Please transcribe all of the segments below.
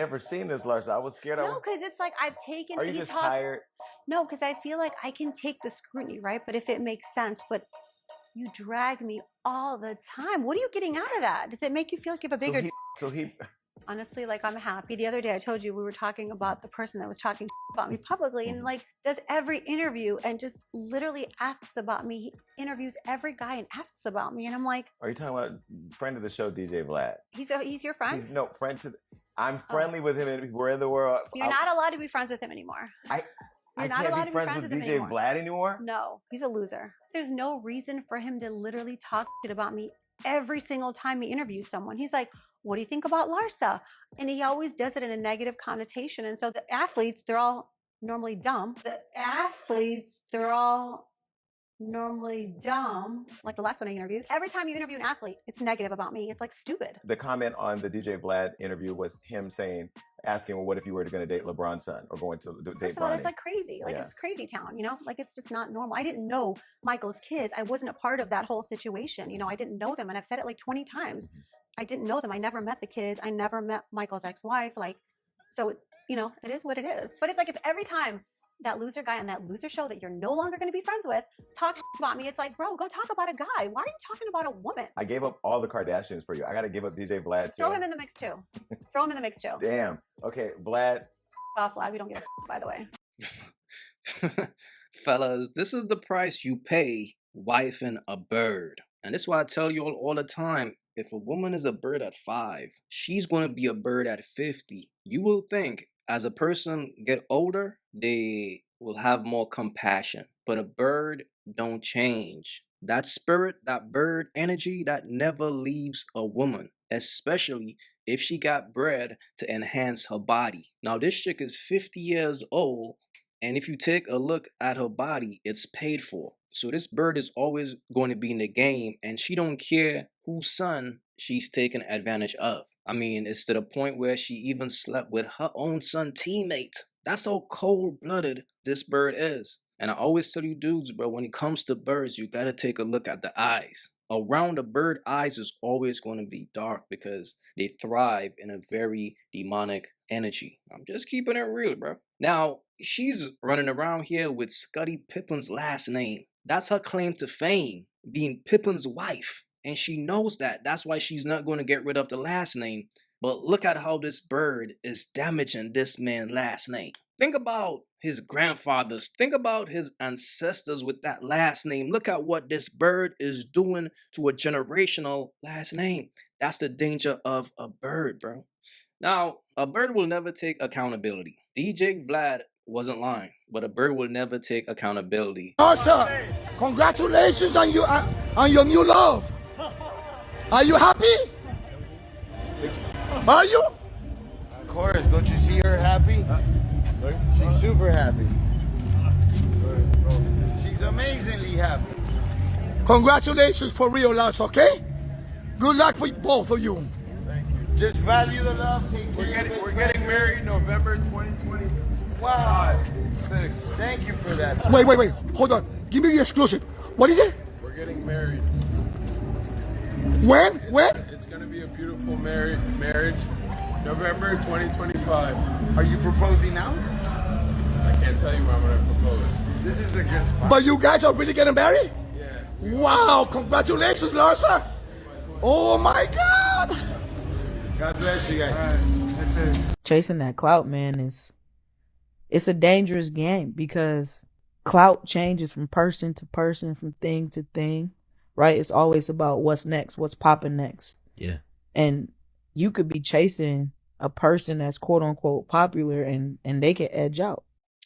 never seen this, Larsa. I was scared. No, because it's like I've taken. Are you just tired? No, because I feel like I can take the scrutiny, right? But if it makes sense, but you drag me all the time. What are you getting out of that? Does it make you feel like you have a bigger? So he. Honestly, like I'm happy. The other day I told you we were talking about the person that was talking about me publicly and like does every interview and just literally asks about me. He interviews every guy and asks about me. And I'm like, are you talking about friend of the show, DJ Vlad? He's your friend? He's no friend to I'm friendly with him and we're in the world. You're not allowed to be friends with him anymore. You're not allowed to be friends with DJ Vlad anymore? No, he's a loser. There's no reason for him to literally talk shit about me every single time he interviews someone. He's like, what do you think about Larsa? And he always does it in a negative connotation. And so the athletes, they're all normally dumb. Like the last one I interviewed. Every time you interview an athlete, it's negative about me. It's like stupid. The comment on the DJ Vlad interview was him asking, well, what if you were going to date LeBron's son or going to date First of all, it's like crazy. Like it's crazy town, you know? Like it's just not normal. I didn't know Michael's kids. I wasn't a part of that whole situation. You know, I didn't know them. And I've said it like 20 times. I didn't know them. I never met the kids. I never met Michael's ex-wife. Like, so, you know, it is what it is. But it's like if every time that loser guy on that loser show that you're no longer going to be friends with talks about me, it's like, bro, go talk about a guy. Why are you talking about a woman? I gave up all the Kardashians for you. I got to give up DJ Vlad too. Throw him in the mix too. Throw him in the mix too. Damn. Okay, Vlad. Vlad, we don't give a by the way. Fellas, this is the price you pay wifing a bird. And this is why I tell you all the time, if a woman is a bird at 5, she's going to be a bird at 50. You will think as a person get older, they will have more compassion. But a bird don't change. That spirit, that bird energy, that never leaves a woman, especially if she got bred to enhance her body. Now, this chick is 50 years old, and if you take a look at her body, it's paid for. So this bird is always going to be in the game, and she don't care whose son she's taking advantage of. I mean, it's to the point where she even slept with her own son teammate. That's how cold-blooded this bird is. And I always tell you dudes, bro, when it comes to birds, you gotta take a look at the eyes. Around the bird, eyes is always going to be dark because they thrive in a very demonic energy. I'm just keeping it real, bro. Now, she's running around here with Scottie Pippen's last name. That's her claim to fame, being Pippen's wife. And she knows that. That's why she's not going to get rid of the last name. But look at how this bird is damaging this man's last name. Think about his grandfathers. Think about his ancestors with that last name. Look at what this bird is doing to a generational last name. That's the danger of a bird, bro. Now, a bird will never take accountability. DJ Vlad wasn't lying, but a bird will never take accountability. Larsa, congratulations on your new love. Are you happy? Are you? Of course. Don't you see her happy? She's super happy. She's amazingly happy. Congratulations for real, Larsa, okay? Good luck with both of you. Thank you. Just value the love. Take care. We're getting married November 2020. Wow. 6. Thank you for that. Wait. Hold on. Give me the exclusive. What is it? We're getting married. When? It's going to be a beautiful marriage. November 2025. Are you proposing now? I can't tell you when I'm going to propose. This is a good spot. But you guys are really getting married? Yeah. Wow, congratulations, Larsa. Oh my God. God bless you guys. That's it. Chasing that clout, man, it's a dangerous game because clout changes from person to person, from thing to thing, right? It's always about what's next, what's popping next. Yeah. And you could be chasing a person that's quote unquote popular and they can edge out.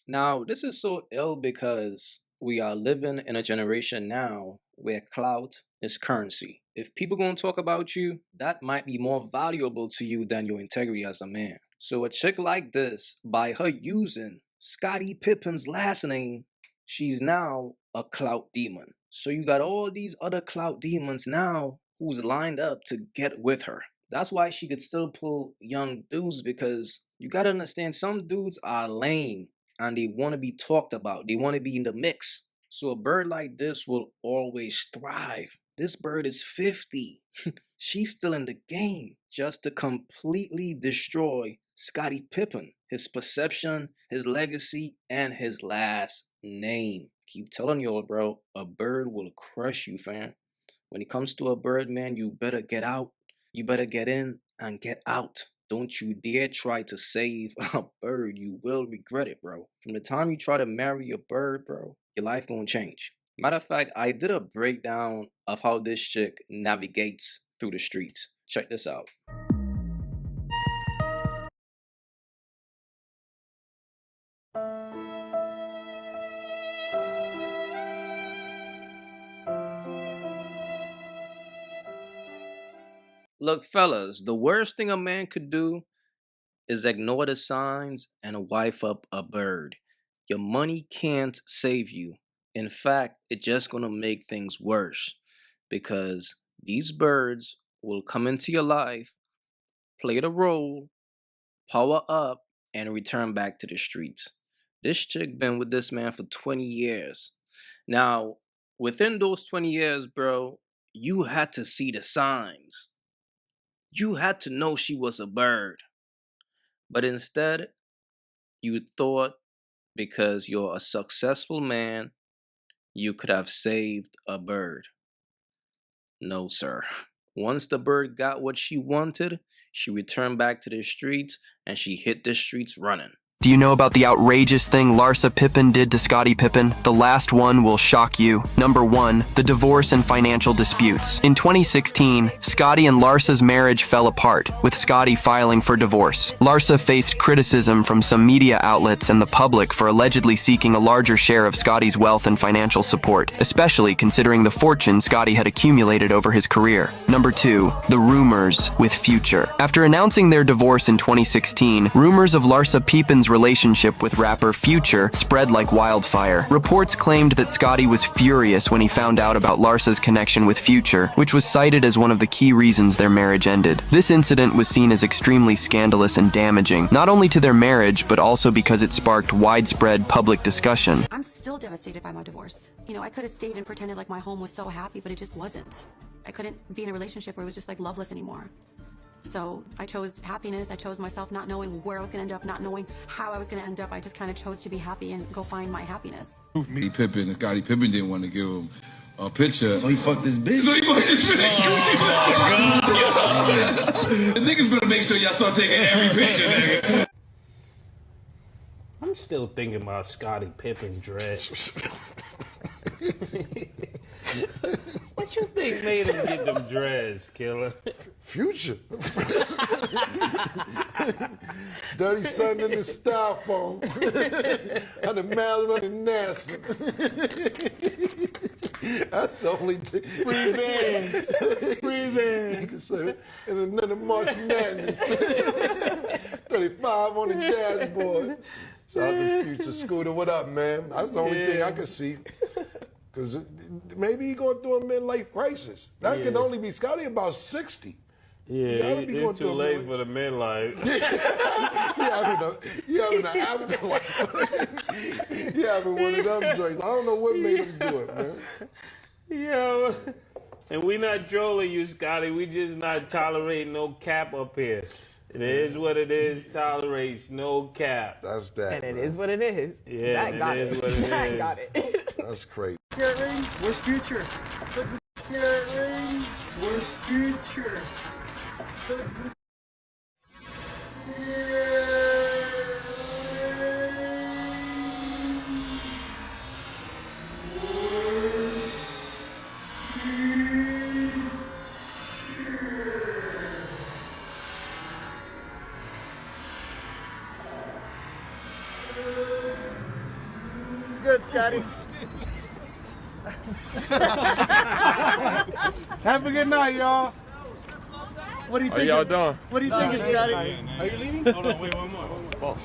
Now, this is so ill because we are living in a generation now where clout is currency. If people gonna talk about you, that might be more valuable to you than your integrity as a man. So a chick like this, by her using Scottie Pippen's last name, she's now a clout demon. So you got all these other clout demons now who's lined up to get with her. That's why she could still pull young dudes, because you gotta understand, some dudes are lame and they want to be talked about. They want to be in the mix. So a bird like this will always thrive. This bird is 50. She's still in the game just to completely destroy Scottie Pippen, his perception, his legacy, and his last name. Keep telling y'all, bro, a bird will crush you, fam. When it comes to a bird, man, you better get out. You better get in and get out. Don't you dare try to save a bird. You will regret it, bro. From the time you try to marry a bird, bro, your life gonna change. Matter of fact, I did a breakdown of how this chick navigates through the streets. Check this out. Look, fellas, the worst thing a man could do is ignore the signs and wife up a bird. Your money can't save you. In fact, it's just gonna make things worse because these birds will come into your life, play the role, power up, and return back to the streets. This chick been with this man for 20 years. Now, within those 20 years, bro, you had to see the signs. You had to know she was a bird. But instead, you thought because you're a successful man, you could have saved a bird. No, sir. Once the bird got what she wanted, she returned back to the streets and she hit the streets running. Do you know about the outrageous thing Larsa Pippen did to Scottie Pippen? The last one will shock you. Number 1, the divorce and financial disputes. In 2016, Scottie and Larsa's marriage fell apart, with Scottie filing for divorce. Larsa faced criticism from some media outlets and the public for allegedly seeking a larger share of Scottie's wealth and financial support, especially considering the fortune Scottie had accumulated over his career. Number 2, the rumors with Future. After announcing their divorce in 2016, rumors of Larsa Pippen's relationship with rapper Future spread like wildfire. Reports claimed that Scottie was furious when he found out about Larsa's connection with Future, which was cited as one of the key reasons their marriage ended. This incident was seen as extremely scandalous and damaging, not only to their marriage, but also because it sparked widespread public discussion. I'm still devastated by my divorce. You know, I could have stayed and pretended like my home was so happy, but it just wasn't. I couldn't be in a relationship where it was just like loveless anymore. So I chose happiness. I chose myself, not knowing where I was going to end up, not knowing how I was going to end up. I just kind of chose to be happy and go find my happiness. Pippen and Scottie Pippen didn't want to give him a picture. So he fucked this bitch. So he fucked this bitch. The niggas better make sure y'all start taking every picture, nigga. I'm still thinking about Scottie Pippen dress. What you think made him get them dreads, killer? Future. Dirty Son in the styrofoam. And the man running NASA. That's the only thing. Free bands. Free bands. And another March Madness. 35 on the dashboard. Shout out to Future. Scooter, what up, man? That's the only thing I can see. Because maybe he going through a midlife crisis. That can only be Scottie about 60. Yeah, it's too late for the midlife. You having an afterlife. You having one of them joints. I don't know what made him do it, man. Yo, and we not trolling you, Scottie. We just not tolerating no cap up here. It is what it is. Tolerates no cap. That's that. And it is what it is. Yeah, that got it is it. what it is. That got it. That's crazy. Carrot ring, where's Future? Carrot ring, where's Future? Good, Scottie. Have a good night, y'all. What do you think? How y'all doing? What do you think, Scottie? Are you leaving? Hold on, wait, one more.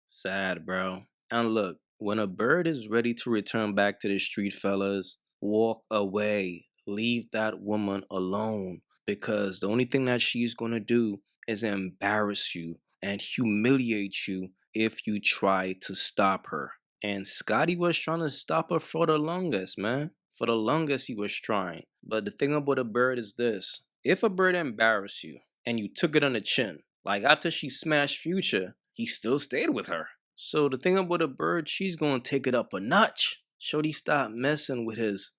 Sad, bro. And look, when a bird is ready to return back to the street, fellas, walk away. Leave that woman alone. Because the only thing that she's gonna do is embarrass you and humiliate you if you try to stop her. And Scotty was trying to stop her for the longest, man. For the longest he was trying. But the thing about a bird is this. If a bird embarrassed you and you took it on the chin, like after she smashed Future, he still stayed with her. So the thing about a bird, she's gonna take it up a notch. Shorty stop messing with his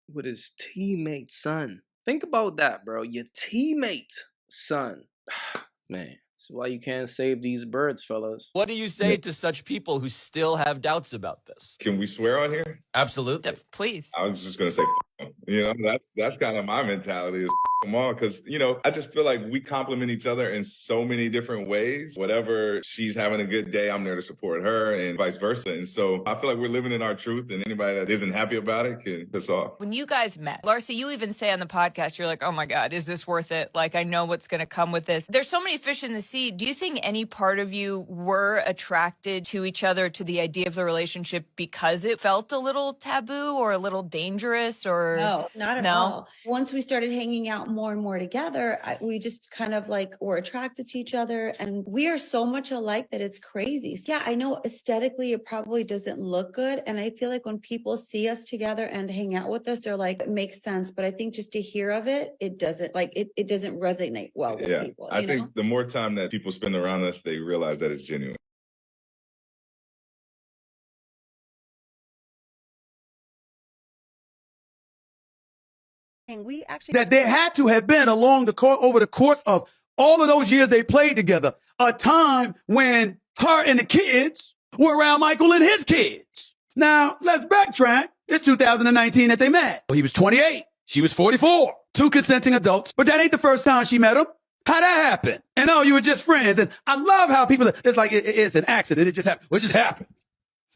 teammate son. Think about that, bro. Your teammate son. Man, that's why you can't save these birds, fellas. What do you say to such people who still have doubts about this? Can we swear on here? Absolutely. Please. I was just gonna say, you know, that's kind of my mentality is them all, because you know I just feel like we complement each other in so many different ways. Whatever she's having a good day, I'm there to support her, and vice versa. And so I feel like we're living in our truth, and anybody that isn't happy about it can piss off. When you guys met, Larsa, you even say on the podcast, you're like, oh my God, is this worth it? Like, I know what's going to come with this. There's so many fish in the sea. Do you think any part of you were attracted to each other, to the idea of the relationship, because it felt a little taboo or a little dangerous? Or no, not at all. Once we started hanging out more and more together, we just kind of like were attracted to each other, and we are so much alike that it's crazy. Yeah, I know aesthetically it probably doesn't look good, and I feel like when people see us together and hang out with us, they're like, it makes sense. But I think just to hear of it, it doesn't resonate well with people. I think the more time that people spend around us, they realize that it's genuine. And we actually that there had to have been over the course of all of those years they played together, a time when her and the kids were around Michael and his kids. Now, let's backtrack. It's 2019 that they met. He was 28. She was 44. Two consenting adults. But that ain't the first time she met him. How'd that happen? And oh, you were just friends. And I love how people, it's like, it's an accident. It just happened. Well, it just happened.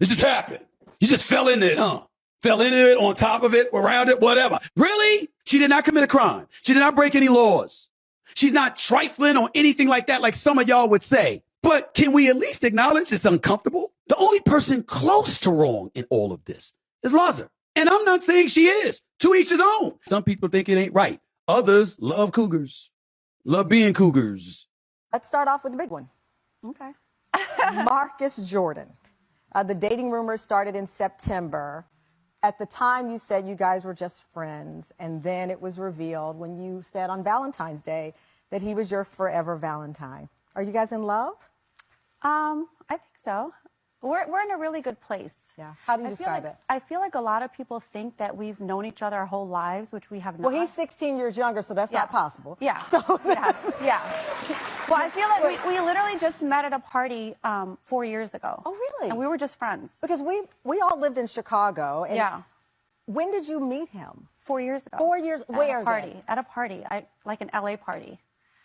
It just happened. You just fell into it, huh? Fell into it, on top of it, around it, whatever. Really? She did not commit a crime. She did not break any laws. She's not trifling or anything like that, like some of y'all would say. But can we at least acknowledge it's uncomfortable? The only person close to wrong in all of this is Larsa. And I'm not saying she is. To each his own. Some people think it ain't right. Others love cougars. Love being cougars. Let's start off with the big one. Okay. Marcus Jordan. The dating rumors started in September. At the time, you said you guys were just friends, and then it was revealed when you said on Valentine's Day that he was your forever Valentine. Are you guys in love? I think so. We're in a really good place. Yeah. How do you describe it? I feel like a lot of people think that we've known each other our whole lives, which we have not. Well, he's 16 years younger, so that's not possible. Yeah. So yeah. Well, I feel like we literally just met at a party 4 years ago. Oh, really? And we were just friends. Because we all lived in Chicago. And yeah. When did you meet him? 4 years ago. 4 years. Where? At a party. Like an LA party.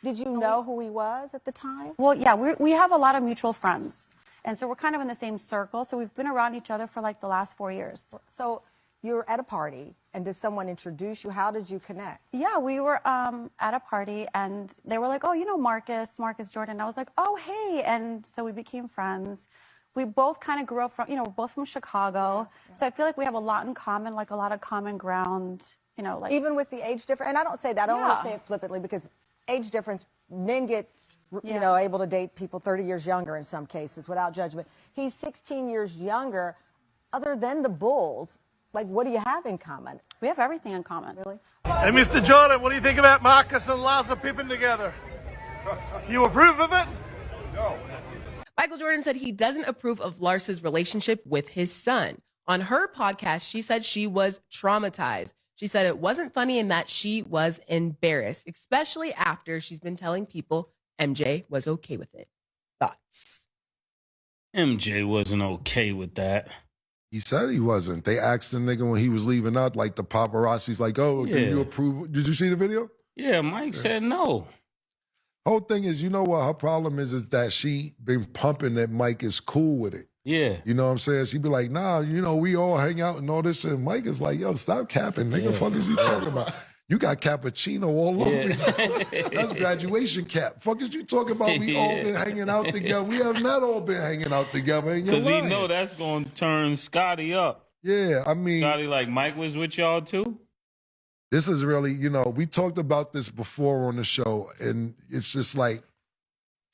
Did you know who he was at the time? Well, yeah. We have a lot of mutual friends. And so we're kind of in the same circle. So we've been around each other for like the last 4 years. So you're at a party, and did someone introduce you? How did you connect? Yeah, we were at a party, and they were like, oh, you know Marcus Jordan. I was like, oh, hey. And so we became friends. We both kind of grew up from, we're both from Chicago. Yeah. So I feel like we have a lot in common, like a lot of common ground, like. Even with the age difference, and I don't say that, I don't want to say it flippantly, because age difference, men get able to date people 30 years younger in some cases without judgment. He's 16 years younger. Other than the Bulls, like, what do you have in common? We have everything in common. Really? Hey, Mr. Jordan, what do you think about Marcus and Larsa Pippen together? You approve of it? No. Michael Jordan said he doesn't approve of Larsa's relationship with his son. On her podcast, she said she was traumatized. She said it wasn't funny and that she was embarrassed, especially after she's been telling people MJ was okay with it. Thoughts? MJ wasn't okay with that. He said he wasn't. They asked the nigga when he was leaving out, like the paparazzi's like, oh, do you approve? Did you see the video? Yeah, Mike said no. Whole thing is, you know what her problem is that she been pumping that Mike is cool with it. Yeah. You know what I'm saying? She'd be like, nah, we all hang out and all this. And Mike is like, yo, stop capping. Nigga, fuck is you talking about? You got cappuccino all over you. That's graduation cap. Fuck is you talking about? We all been hanging out together. We have not all been hanging out together. Because he know that's going to turn Scotty up. Yeah, I mean. Scotty, like, Mike was with y'all too? This is really, we talked about this before on the show. And it's just like,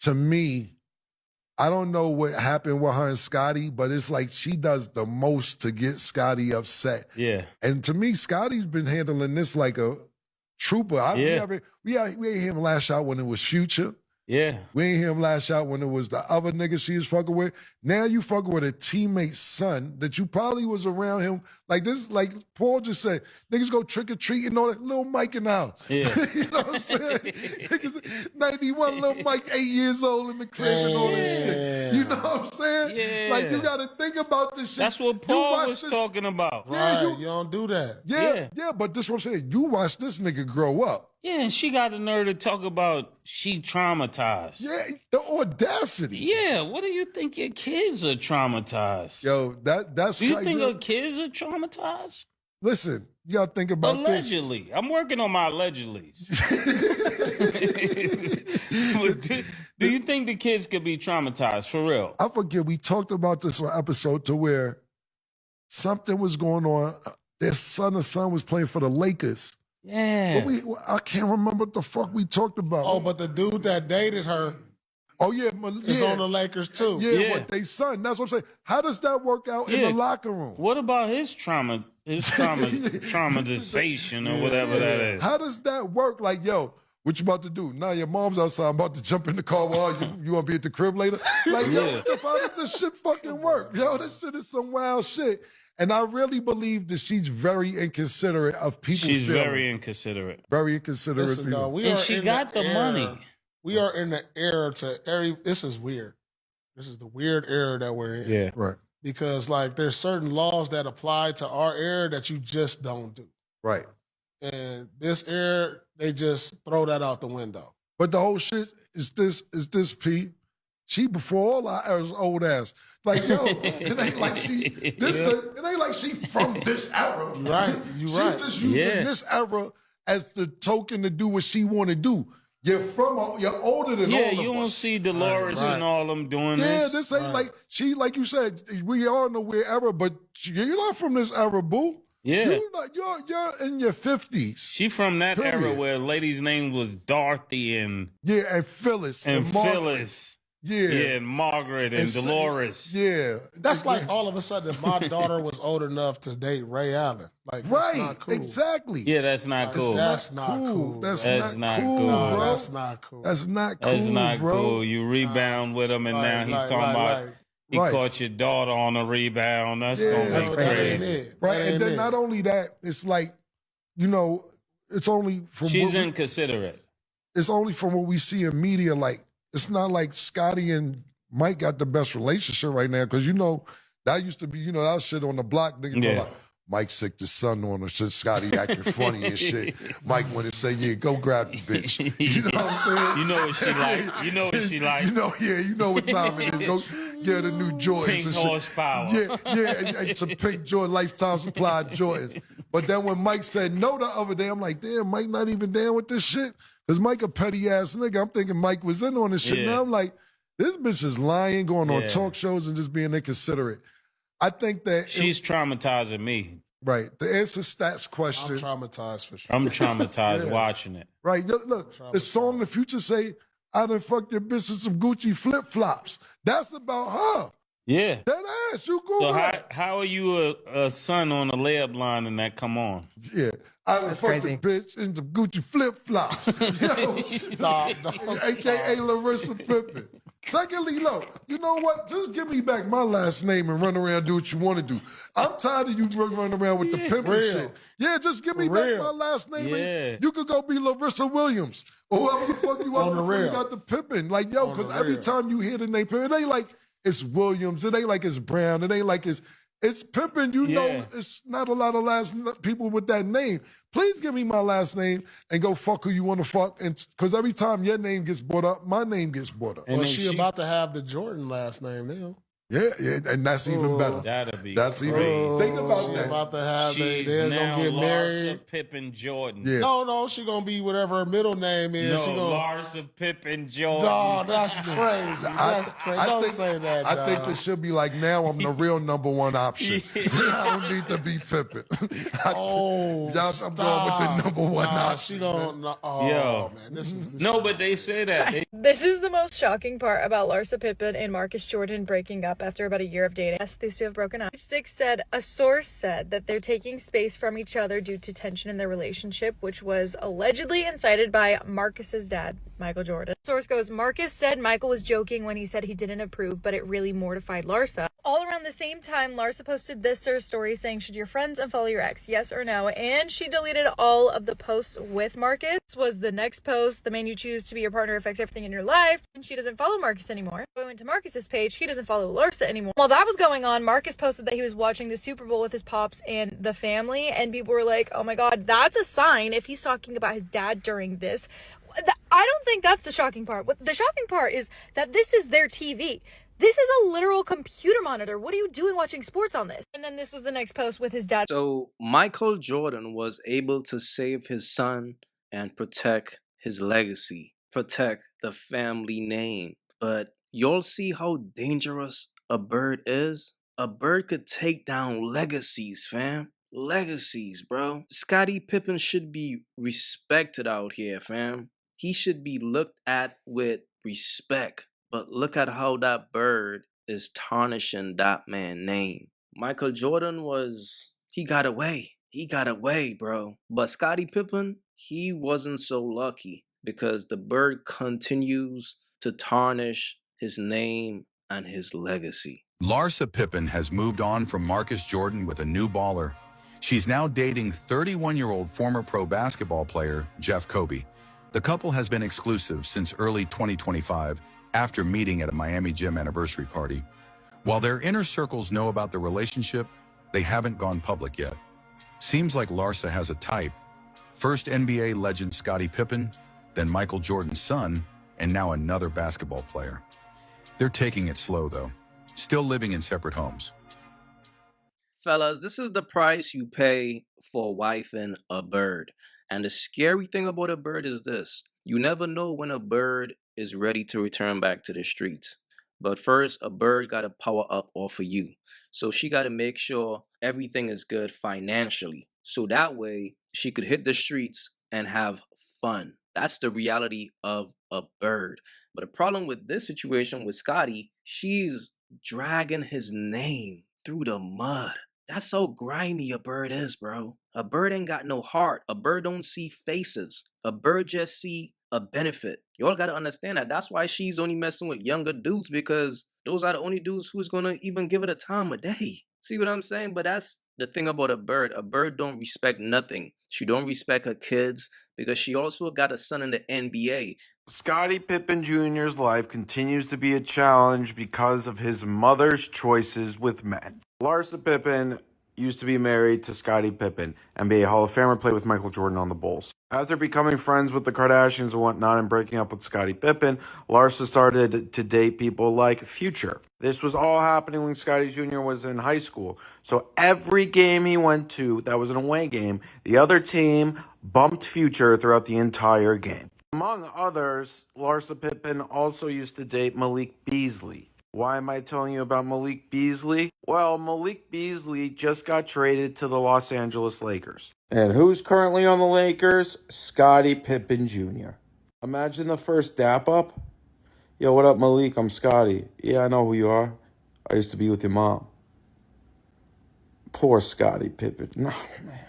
to me, I don't know what happened with her and Scotty, but it's like she does the most to get Scotty upset. Yeah. And to me, Scotty's been handling this like a trooper. We ain't hear him lash out when it was Future. Yeah. We ain't hear him lash out when it was the other nigga she was fucking with. Now you fucking with a teammate's son that you probably was around him. Like this, like Paul just said, niggas go trick or treat and all that. Little Mike in the house. Yeah. You know what I'm saying? Niggas, 91, little Mike, 8 years old in the crib and all this shit. You know what I'm saying? Yeah. Like you gotta think about this shit. That's what Paul was talking about. Yeah, you don't do that. Yeah, but this is what I'm saying. You watch this nigga grow up. Yeah, and she got the nerve to talk about she traumatized. Yeah, the audacity. Yeah, what do you think your kids are traumatized? Yo, that's Do you like, think her kids are traumatized? Listen, you gotta think about Allegedly. I'm working on my allegedlys. do you think the kids could be traumatized for real? I forget, we talked about this on episode to where something was going on. Their son was playing for the Lakers. Yeah. But I can't remember what the fuck we talked about. Oh, but the dude that dated her is on the Lakers too. Yeah, what they son. That's what I'm saying. How does that work out in the locker room? What about his traumatization or whatever that is? How does that work? Like, yo, what you about to do? Now your mom's outside. I'm about to jump in the car. Well, you want to be at the crib later? Like, yo, how does this shit fucking work? Yo, this shit is some wild shit. And I really believe that she's very inconsiderate of people's feelings. She's very inconsiderate. Very inconsiderate. Listen, people. And she got the money. We are in the era this is weird. This is the weird era that we're in. Yeah. Right. Because like there's certain laws that apply to our era that you just don't do. Right. And this era, they just throw that out the window. But the whole shit is this P. She before all our era's old ass. Like, yo, it ain't like it ain't like she from this era. She's just using this era as the token to do what she want to do. You're older than all of us. Yeah, you don't see Dolores and all them doing this. Yeah, this ain't like you said, we are in a weird era, but you're not from this era, boo. Yeah. You're in your 50s. She from that era where a lady's name was Dorothy and Phyllis. And Phyllis. Yeah. And Margaret and Dolores. Yeah. That's like all of a sudden if my daughter was old enough to date Ray Allen. Like, that's not cool. Exactly. Yeah, that's not cool. That's not cool. That's not cool, No, bro. that's not cool. That's not cool, That's not bro. cool. You rebound with him, and now he's talking about he caught your daughter on a rebound. That's gonna be crazy. Right, and then not only that, it's like, it's only from she's inconsiderate. It's only from what we see in media. Like, it's not like Scotty and Mike got the best relationship right now, because that used to be, that shit on the block. Nigga, like, Mike sicked his son on her shit. Scotty acting funny and shit. Mike went and say, "Yeah, go grab the bitch." You know what I'm saying? You know what she like. You know what she like. You know what time it is. Go get the new Jordans. Pink and shit. horsepower. And some pink Jordan, lifetime supply Jordans. But then when Mike said no the other day, I'm like, damn, Mike not even down with this shit. Because Mike a petty ass nigga. I'm thinking Mike was in on this shit. Now I'm like, this bitch is lying, going on talk shows and just being inconsiderate. I think that she's traumatizing me. Right. The answer stats question. I'm traumatized for sure. I'm traumatized watching it. Right. Look, the song in the future say, "I done fucked your bitch in some Gucci flip flops." That's about her. Yeah. That ass, you go. So how are you a son on a layup line and that come on? Yeah. I done fucked the bitch in some Gucci flip flops. Stop. AKA Larsa Pippen. Secondly, look, you know what? Just give me back my last name and run around and do what you want to do. I'm tired of you running around with the pimping shit. Yeah, just give me back my last name. And you could go be Larissa Williams or whoever the fuck you are before you got the Pippen. Like, yo, because every time you hear the name Pippen, it ain't like it's Williams. It ain't like it's Brown. It ain't like it's Pippen. You know, it's not a lot of people with that name. Please give me my last name and go fuck who you want to fuck. And because every time your name gets brought up, my name gets brought up. Well, she about to have the Jordan last name now. Yeah, and that's even better. That'll be crazy. Think about that. About to have they're gonna get Larsa married. Pippen Jordan. Yeah. No, she gonna be whatever her middle name is. Larsa Pippen Jordan. Dog, that's crazy. That's crazy. Don't say that. I think it should be like, now I'm the real number one option. I don't need to be Pippen. I'm going with the number one option. She don't. Yo. Man, this is no, but they say that. This is the most shocking part about Larsa Pippen and Marcus Jordan breaking up after about a year of dating. Yes, these two have broken up. Page 6 said, a source said that they're taking space from each other due to tension in their relationship, which was allegedly incited by Marcus's dad, Michael Jordan. The source goes, Marcus said Michael was joking when he said he didn't approve, but it really mortified Larsa. All around the same time, Larsa posted this story saying, should your friends unfollow your ex, yes or no? And she deleted all of the posts with Marcus. This was the next post. The man you choose to be your partner affects everything in your life. And she doesn't follow Marcus anymore. I went to Marcus's page. He doesn't follow Larsa anymore. While that was going on, Marcus posted that he was watching the Super Bowl with his pops and the family. And people were like, oh my God, that's a sign if he's talking about his dad during this. I don't think that's the shocking part. What the shocking part is that this is their TV. This is a literal computer monitor. What are you doing watching sports on this? And then this was the next post with his dad. So Michael Jordan was able to save his son and protect his legacy, protect the family name. But y'all see how dangerous a bird is? A bird could take down legacies, fam. Legacies, bro. Scottie Pippen should be respected out here, fam. He should be looked at with respect. But look at how that bird is tarnishing that man's name. Michael Jordan he got away. He got away, bro. But Scottie Pippen, he wasn't so lucky because the bird continues to tarnish his name and his legacy. Larsa Pippen has moved on from Marcus Jordan with a new baller. She's now dating 31-year-old former pro basketball player Jeff Kobe. The couple has been exclusive since early 2025 after meeting at a Miami gym anniversary party. While their inner circles know about the relationship, they haven't gone public yet. Seems like Larsa has a type. First NBA legend Scottie Pippen, then Michael Jordan's son, and now another basketball player. They're taking it slow though, still living in separate homes. Fellas, this is the price you pay for wifing a bird. And the scary thing about a bird is this. You never know when a bird is ready to return back to the streets. But first, a bird got to power up off of you. So she got to make sure everything is good financially. So that way, she could hit the streets and have fun. That's the reality of a bird. But the problem with this situation with Scottie, she's dragging his name through the mud. That's how grimy a bird is, bro. A bird ain't got no heart. A bird don't see faces. A bird just see a benefit. Y'all gotta understand that. That's why she's only messing with younger dudes, because those are the only dudes who's gonna even give it a time of day. See what I'm saying? But that's the thing about a bird. A bird don't respect nothing. She don't respect her kids because she also got a son in the NBA. Scottie Pippen Jr.'s life continues to be a challenge because of his mother's choices with men. Larsa Pippen used to be married to Scottie Pippen, NBA Hall of Famer, played with Michael Jordan on the Bulls. After becoming friends with the Kardashians and whatnot and breaking up with Scottie Pippen, Larsa started to date people like Future. This was all happening when Scottie Jr. was in high school. So every game he went to that was an away game, the other team bumped Future throughout the entire game. Among others, Larsa Pippen also used to date Malik Beasley. Why am I telling you about Malik Beasley? Well, Malik Beasley just got traded to the Los Angeles Lakers. And who's currently on the Lakers? Scottie Pippen Jr. Imagine the first dap up. Yo, what up, Malik? I'm Scottie. Yeah, I know who you are. I used to be with your mom. Poor Scottie Pippen. No, man.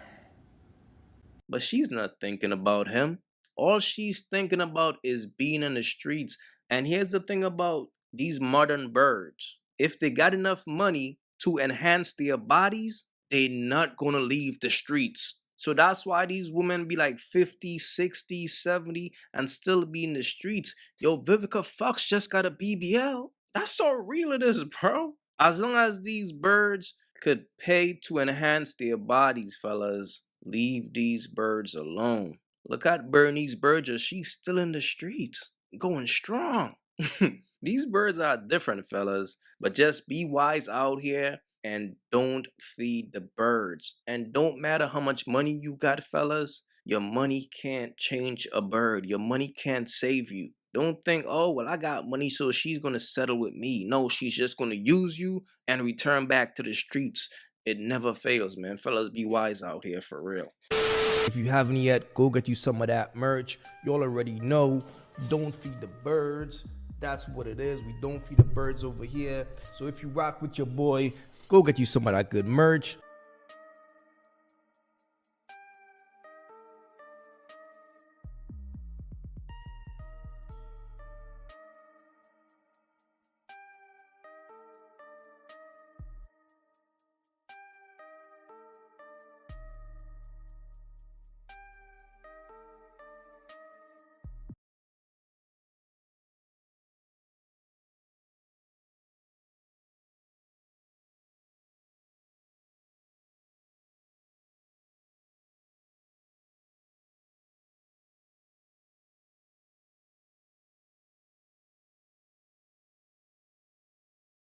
But she's not thinking about him. All she's thinking about is being in the streets. And here's the thing about these modern birds. If they got enough money to enhance their bodies, they're not going to leave the streets. So that's why these women be like 50, 60, 70 and still be in the streets. Yo, Vivica Fox just got a BBL. That's how real it is, bro. As long as these birds could pay to enhance their bodies, fellas, leave these birds alone. Look at Bernice Burgess. She's still in the streets, going strong. These birds are different, fellas. But just be wise out here and don't feed the birds. And don't matter how much money you got, fellas. Your money can't change a bird. Your money can't save you. Don't think, oh, well, I got money, so she's going to settle with me. No, she's just going to use you and return back to the streets. It never fails, man. Fellas, be wise out here for real. If you haven't yet, go get you some of that merch. You all already know. don't feed the birds. That's what it is. We don't feed the birds over here. So if you rock with your boy, go get you some of that good merch.